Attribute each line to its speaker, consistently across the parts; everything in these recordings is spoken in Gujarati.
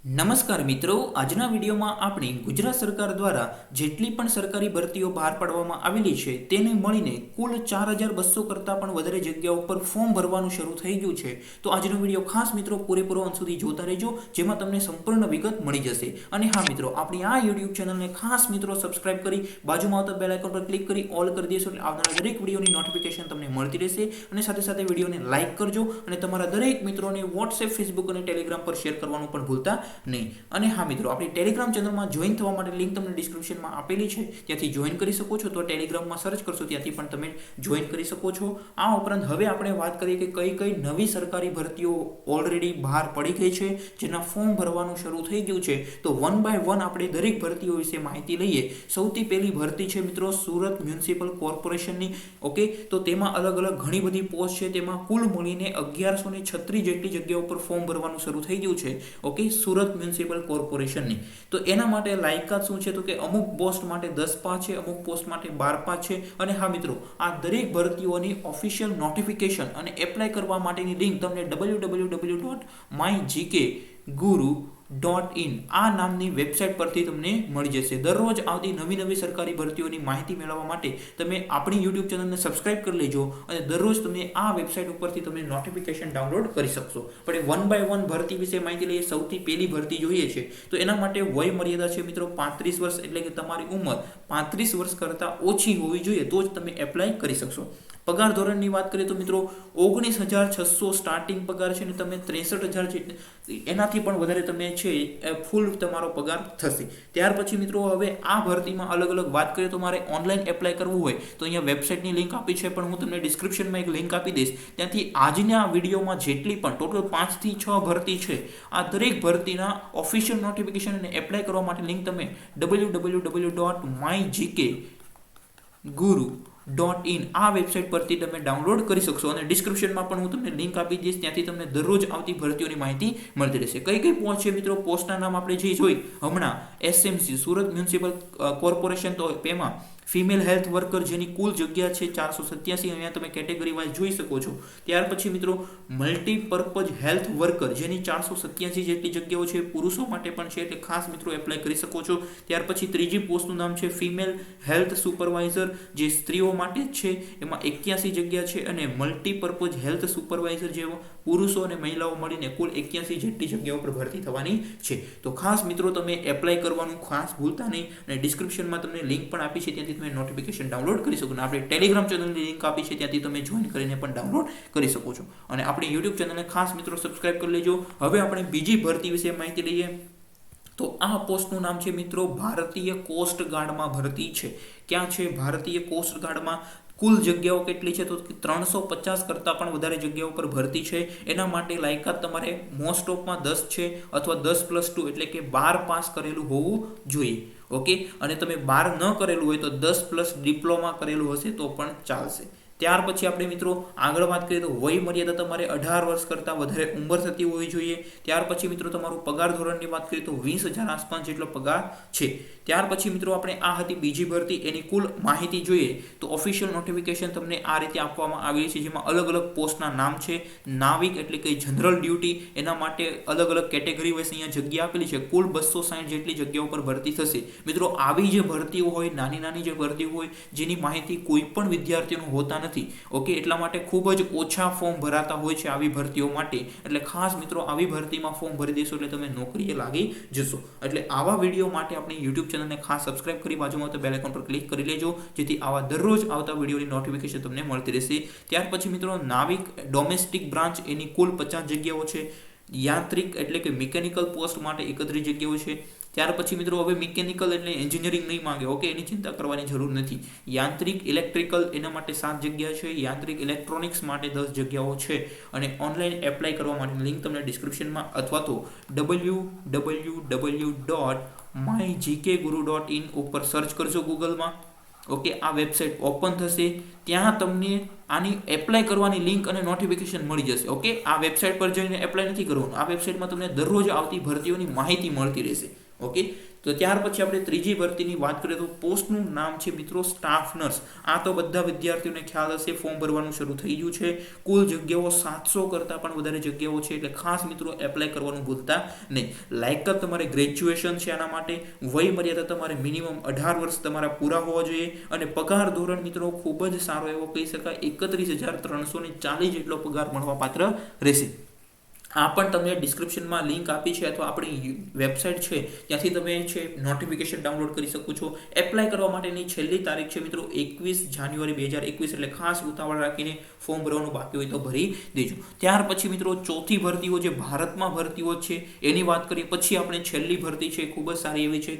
Speaker 1: નમસ્કાર મિત્રો, આજના વિડીયોમાં આપણે ગુજરાત સરકાર દ્વારા જેટલી પણ સરકારી ભરતીઓ બહાર પાડવામાં આવેલી છે તેને મળીને કુલ 4200 કરતાં પણ વધારે જગ્યાઓ પર ફોર્મ ભરવાનું શરૂ થઈ ગયું છે. તો આજનો વિડીયો ખાસ મિત્રો પૂરેપૂરો અંત સુધી જોતા રહેજો, જેમાં તમને સંપૂર્ણ વિગત મળી જશે. અને હા મિત્રો, આપણી આ યુટ્યુબ ચેનલને ખાસ મિત્રો સબસ્ક્રાઇબ કરી બાજુમાં આવતા બેલ આઇકોન પર ક્લિક કરી ઓલ કરી દેશો એટલે આવનારા દરેક વિડીયોની નોટિફિકેશન તમને મળતી રહેશે. અને સાથે સાથે વિડીયોને લાઇક કરજો અને તમારા દરેક મિત્રોને વોટ્સએપ, ફેસબુક અને ટેલિગ્રામ પર શેર કરવાનું પણ ભૂલતા નહીં. અને હા મિત્રો, આપણી ટેલિગ્રામ ચેનલમાં જોઈન થવા માટે લિંક તમને ડિસ્ક્રિપ્શનમાં આપેલી છે, ત્યાંથી જોઈન કરી શકો છો. તો ટેલિગ્રામમાં સર્ચ કરશો ત્યાંથી પણ તમે જોઈન કરી શકો છો. આ ઉપરાંત હવે આપણે વાત કરીએ કે કઈ કઈ નવી સરકારી ભરતીઓ ઓલરેડી બહાર પડી ગઈ છે, જેના ફોર્મ ભરવાનું શરૂ થઈ ગયું છે. તો વન બાય વન આપણે દરેક ભરતીઓ વિશે માહિતી લઈએ. સૌથી પહેલી ભરતી છે મિત્રો સુરત મ્યુનિસિપલ કોર્પોરેશનની. ઓકે, તો તેમાં અલગ અલગ ઘણી બધી પોસ્ટ છે. તેમાં કુલ મળીને 1136 જેટલી જગ્યાઓ પર ફોર્મ ભરવાનું શરૂ થઈ ગયું છે. ઓકે, સુરત મ્યુનિસિપલ કોર્પોરેશનની. તો એના માટે લાયકાત શું છે, તો કે અમુક પોસ્ટ માટે 10 પાસ છે, અમુક પોસ્ટ માટે 12 પાસ છે. અને હા મિત્રો, આ દરેક ભરતીઓની ઓફિશિયલ નોટિફિકેશન અને એપ્લાય કરવા માટેની લિંક તમને www.mygkguru.in આ નામની વેબસાઇટ પરથી તમને મળી જશે. દરરોજ આવતી નવી સરકારી ભરતીઓની માહિતી મેળવવા માટે તમે આપણી યુટ્યુબ ચેનલને સબસ્ક્રાઇબ કરી લેજો અને દરરોજ તમે આ વેબસાઇટ ઉપરથી તમે નોટિફિકેશન ડાઉનલોડ કરી શકશો. પણ વન બાય વન ભરતી વિશે માહિતી લઈએ. સૌથી પહેલી ભરતી જોઈએ છે તો એના માટે વય મર્યાદા છે મિત્રો 35 વર્ષ, એટલે કે તમારી ઉંમર 35 વર્ષ કરતાં ઓછી હોવી જોઈએ તો જ તમે એપ્લાય કરી શકશો. પગાર ધોરણની વાત કરીએ તો મિત્રો 19,600 સ્ટાર્ટિંગ પગાર છે અને તમે 63,000 એનાથી પણ વધારે તમે છે ફૂલ તમારો પગાર થશે. ત્યાર પછી મિત્રો હવે આ ભરતીમાં અલગ અલગ વાત કરીએ તો મારે ઓનલાઈન એપ્લાય કરવું હોય તો અહીંયા વેબસાઇટની લિંક આપી છે, પણ હું તમને ડિસ્ક્રિપ્શનમાં એક લિંક આપી દઈશ. ત્યાંથી આજના વિડીયોમાં જેટલી પણ ટોટલ 5 થી 6 ભરતી છે, આ દરેક ભરતીના ઓફિશિયલ નોટિફિકેશન અને એપ્લાય કરવા માટે લિંક તમે www.mygkguru.in આ વેબસાઇટ પરથી તમે ડાઉનલોડ કરી શકશો. અને ડિસ્ક્રિપ્શનમાં પણ હું તમને લિંક આપી દઈશ, ત્યાંથી તમને દરરોજ આવતી ભરતીઓની માહિતી મળતી રહેશે. કઈ કઈ પોસ્ટ છે મિત્રો, પોસ્ટના નામ આપણે જે જોઈ હમણાં એસએમસી સુરત મ્યુનિસિપલ કોર્પોરેશન, તો એમાં ફિમેલ હેલ્થ વર્કર જેની કુલ જગ્યા છે 487, અહીંયા તમે કેટેગરી વાઇઝ જોઈ શકો છો. ત્યાર પછી મિત્રો મલ્ટીપર્પઝ હેલ્થ વર્કર જેની 487 જેટલી જગ્યાઓ છે, પુરુષો માટે પણ છે, એટલે ખાસ મિત્રો એપ્લાય કરી શકો છો. ત્યાર પછી ત્રીજી પોસ્ટનું નામ છે ફિમેલ હેલ્થ સુપરવાઇઝર, જે સ્ત્રીઓ માટે જ છે, એમાં 81 જગ્યા છે. અને મલ્ટીપર્પઝ હેલ્થ સુપરવાઇઝર જેવો પુરુષો અને મહિલાઓ મળીને કુલ 81 જેટલી જગ્યાઓ પર ભરતી થવાની છે. તો ખાસ મિત્રો તમે એપ્લાય કરવાનું ખાસ ભૂલતા નહીં. અને ડિસ્ક્રિપ્શનમાં તમને લિંક પણ આપી છે, ત્યાંથી તમે નોટિફિકેશન ડાઉનલોડ કરી શકો. અને આપણે ટેલિગ્રામ ચેનલની લિંક આપી છે, ત્યાંથી તમે જોઈન કરીને પણ ડાઉનલોડ કરી શકો છો. અને આપણી યુટ્યુબ ચેનલને ખાસ મિત્રો સબસ્ક્રાઇબ કરી લેજો. હવે આપણે બીજી ભરતી વિશે માહિતી લઈએ. તો આ પોસ્ટનું નામ છે મિત્રો ભારતીય કોસ્ટ ગાર્ડમાં ભરતી છે. ક્યાં છે? ભારતીય કોસ્ટ ગાર્ડમાં. કુલ જગ્યાઓ કેટલી છે? તો 350 કરતાં પણ વધારે જગ્યાઓ પર ભરતી છે. એના માટે લાયકાત તમારે મોસ્ટ ઓફમાં 10 છે અથવા 10+2 એટલે કે 12 પાસ કરેલું હોવું જોઈએ. ઓકે, અને તમે 12 ન કરેલું હોય તો 10+ ડિપ્લોમા કરેલું હશે તો પણ ચાલશે. ત્યાર પછી આપણે મિત્રો આગળ વાત કરીએ તો વય મર્યાદા તમારે 18 વર્ષ કરતાં વધારે ઉંમર થતી હોવી જોઈએ. ત્યાર પછી મિત્રો તમારું પગાર ધોરણની વાત કરીએ તો 20,000 આસપાસ જેટલો પગાર છે. ત્યાર પછી મિત્રો આપણે આ હતી બીજી ભરતી. એની કુલ માહિતી જોઈએ તો ઓફિશિયલ નોટિફિકેશન તમને આ રીતે આપવામાં આવી છે, જેમાં અલગ અલગ પોસ્ટના નામ છે. નાવિક એટલે કે જનરલ ડ્યુટી, એના માટે અલગ અલગ કેટેગરી વાઇઝ અહીંયા જગ્યા આપેલી છે. કુલ 260 જેટલી જગ્યાઓ પર ભરતી થશે. મિત્રો આવી જે ભરતીઓ હોય, નાની જે ભરતીઓ હોય, જેની માહિતી કોઈ પણ વિદ્યાર્થીઓને હોતા નથી. ઓકે, એટલા માટે ખૂબ જ ઓછા ફોર્મ ભરાતા હોય છે આવી ભરતીઓ માટે. એટલે ખાસ મિત્રો આવી ભરતીમાં ફોર્મ ભરી દેશો એટલે તમે નોકરીએ લાગી જશો. એટલે આવા વિડીયો માટે આપણી યુટ્યુબ ચેનલને ખાસ સબસ્ક્રાઇબ કરી બાજુમાં બેલ આઇકોન પર ક્લિક કરી લેજો, જેથી આવા દરરોજ આવતા વિડીયોની નોટિફિકેશન તમને મળતી રહેશે. ત્યાર પછી મિત્રો નાવિક ડોમેસ્ટિક બ્રાન્ચ, એની કુલ 50 જગ્યાઓ છે. યાંત્રિક એટલે કે મિકેનિકલ પોસ્ટ માટે 31 જગ્યાઓ છે. ત્યાર પછી મિત્રો હવે મિકેનિકલ એટલે એન્જિનિયરિંગ નહીં માંગે. ઓકે, એની ચિંતા કરવાની જરૂર નથી. યાંત્રિક ઇલેક્ટ્રિકલ એના માટે 7 જગ્યા છે. યાંત્રિક ઇલેક્ટ્રોનિક્સ માટે 10 જગ્યાઓ છે. અને ઓનલાઈન એપ્લાય કરવા માટેની લિંક તમને ડિસ્ક્રિપ્શનમાં અથવા તો www.mygkguru.in ઉપર સર્ચ કરજો ગૂગલમાં. ઓકે, આ વેબસાઇટ ઓપન થશે, ત્યાં તમને આની એપ્લાય કરવાની લિંક અને નોટિફિકેશન મળી જશે. ઓકે, આ વેબસાઇટ પર જઈને એપ્લાય નથી કરવાનું. આ વેબસાઇટમાં તમને દરરોજ આવતી ભરતીઓની માહિતી મળતી રહેશે. ઓકે, તો ત્યાર પછી આપણે ત્રીજી ભરતીની વાત કરીએ તો પોસ્ટનું નામ છે મિત્રો સ્ટાફ નર્સ. આ તો બધા વિદ્યાર્થીઓને ખ્યાલ હશે, ફોર્મ ભરવાનું શરૂ થઈ ગયું છે. કુલ જગ્યાઓ 700 કરતાં પણ વધારે જગ્યાઓ છે, એટલે ખાસ મિત્રો એપ્લાય કરવાનું ભૂલતા નહીં. લાયકાત તમારે ગ્રેજ્યુએશન છે આના માટે. વય મર્યાદા તમારે મિનિમમ 18 વર્ષ તમારા પૂરા હોવા જોઈએ, અને પગાર ધોરણ મિત્રો ખૂબ જ સારો એવો કહી શકાય, 31,340 જેટલો પગાર મળવાપાત્ર રહેશે. આ પણ તમને ડિસ્ક્રિપ્શનમાં લિંક આપી છે, અથવા આપણી વેબસાઇટ છે ત્યાંથી તમે છે નોટિફિકેશન ડાઉનલોડ કરી શકો છો. એપ્લાય કરવા માટેની છેલ્લી તારીખ છે મિત્રો 21 જાન્યુઆરી 2021, એટલે ખાસ ઉતાવળ રાખીને ફોર્મ ભરવાનું બાકી હોય તો ભરી દેજો. ત્યાર પછી મિત્રો ચોથી ભરતીઓ જે ભારતમાં ભરતીઓ છે એની વાત કરીએ, પછી આપણે છેલ્લી ભરતી છે ખૂબ જ સારી એવી છે,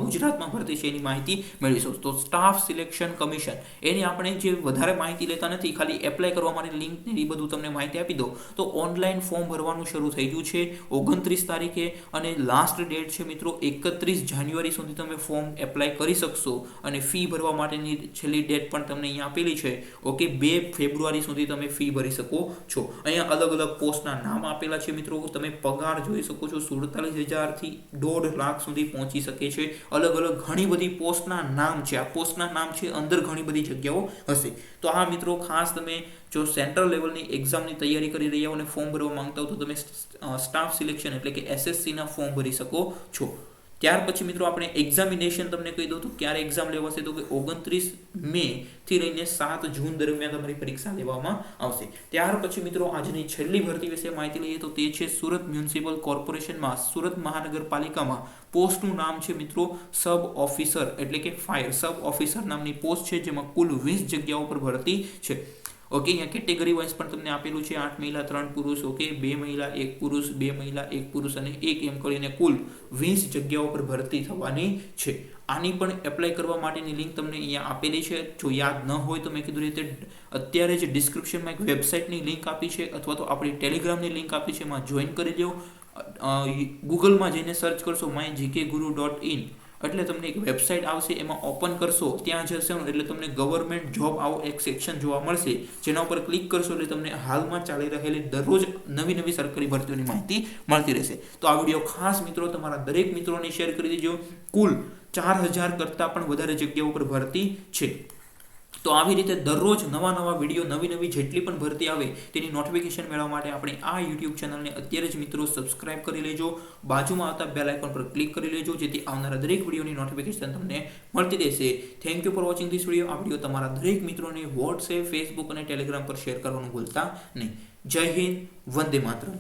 Speaker 1: ગુજરાતમાં ભરતી છે, એની માહિતી મેળવીશું. તો સ્ટાફ સિલેક્શન કમિશન, એની આપણે જે વધારે માહિતી લેતા નથી, ખાલી એપ્લાય કરવા માટે લિંક એ બધું તમને માહિતી આપી દો. તો ઓનલાઈન ફોર્મ ભરવાનું શરૂ થઈ ગયું છે 29 તારીખે, અને લાસ્ટ ડેટ છે મિત્રો 31 જાન્યુઆરી સુધી તમે ફોર્મ એપ્લાય કરી શકશો, અને ફી ભરવા માટેની છેલ્લી ડેટ પણ તમને અહીંયા આપેલી છે. ઓકે, 2 ફેબ્રુઆરી સુધી તમે ફી ભરી શકો છો. અહીંયા અલગ અલગ પોસ્ટના નામ આપેલા છે મિત્રો. તમે પગાર જોઈ શકો છો, 47,000 થી 1.5 લાખ સુધી પહોંચી શકે છે. અલગ અલગ ઘણી બધી પોસ્ટના નામ છે. આ પોસ્ટના નામ છે, અંદર ઘણી બધી જગ્યાઓ હશે. તો આ મિત્રો ખાસ તમે જો સેન્ટ્રલ લેવલની એક્ઝામની તૈયારી કરી રહ્યા હો અને ફોર્મ ભરવા માંગતા હો તો તમે સ્ટાફ સિલેક્શન એટલે કે SSCના ફોર્મ ભરી શકો છો. ત્યાર પછી મિત્રો આપણે એક્ઝામિનેશન તમને કહી દઉં તો ક્યારે એક્ઝામ લેવાશે, તો કે 29 મે થી લઈને 7 જૂન દરમિયાન તમારી પરીક્ષા લેવામાં આવશે. ત્યાર પછી મિત્રો આજની છેલ્લી ભરતી વિશે માહિતી લઈએ તો તે છે સુરત મ્યુનિસિપલ કોર્પોરેશનમાં, સુરત મહાનગરપાલિકામાં પોસ્ટનું નામ છે મિત્રો સબ ઓફિસર એટલે કે ફાયર સબ ઓફિસર નામની પોસ્ટ છે, જેમાં કુલ 20 જગ્યાઓ પર ભરતી છે. ઓકે, અહીંયા કેટેગરી વાઇઝ પણ તમને આપેલું છે, 8 મહિલા 3 પુરુષ, ઓકે, 2 મહિલા 1 પુરુષ, 2 મહિલા 1 પુરુષ અને 1 એમ કરીને કુલ 20 જગ્યાઓ પર ભરતી થવાની છે. આની પણ એપ્લાય કરવા માટેની લિંક તમને અહીંયા આપેલી છે. જો યાદ ન હોય તો મેં કીધું રીતે અત્યારે જ ડિસ્ક્રિપ્શનમાં એક વેબસાઇટની લિંક આપી છે, અથવા તો આપણી ટેલિગ્રામની લિંક આપી છે, એમાં જોઈન કરી લો. ગૂગલમાં જઈને સર્ચ કરશો mygkguru.in, એટલે તમને એક વેબસાઇટ આવશે, એમાં ઓપન કરશો, ત્યાં જશો એટલે તમને ગવર્મેન્ટ જોબ આવો એક સેક્શન જોવા મળશે, જેના ઉપર ક્લિક કરશો એટલે તમને હાલમાં ચાલી રહેલી દરરોજ નવી નવી સરકારી ભરતીઓની માહિતી મળતી રહેશે. તો આ વિડીયો ખાસ મિત્રો તમારા દરેક મિત્રોને શેર કરી દેજો. કુલ 4,000 કરતાં પણ વધારે જગ્યાઓ પર ભરતી છે. તો આવી રીતે દરરોજ નવા વિડીયો, નવી જેટલી પણ ભરતી આવે તેની નોટિફિકેશન મેળવવા માટે આપણે આ યુટ્યુબ ચેનલને અત્યારે જ મિત્રો સબસ્ક્રાઇબ કરી લેજો. બાજુમાં આવતા બેલ આઇકોન પર ક્લિક કરી લેજો, જેથી આવનારા દરેક વિડીયોની નોટિફિકેશન તમને મળતી રહેશે. Thank you for watching this video. આ વિડીયો તમારા દરેક મિત્રોને વોટ્સએપ, ફેસબુક અને ટેલિગ્રામ પર શેર કરવાનું ભૂલતા નહીં. જય હિન્દ, વંદે માતરમ.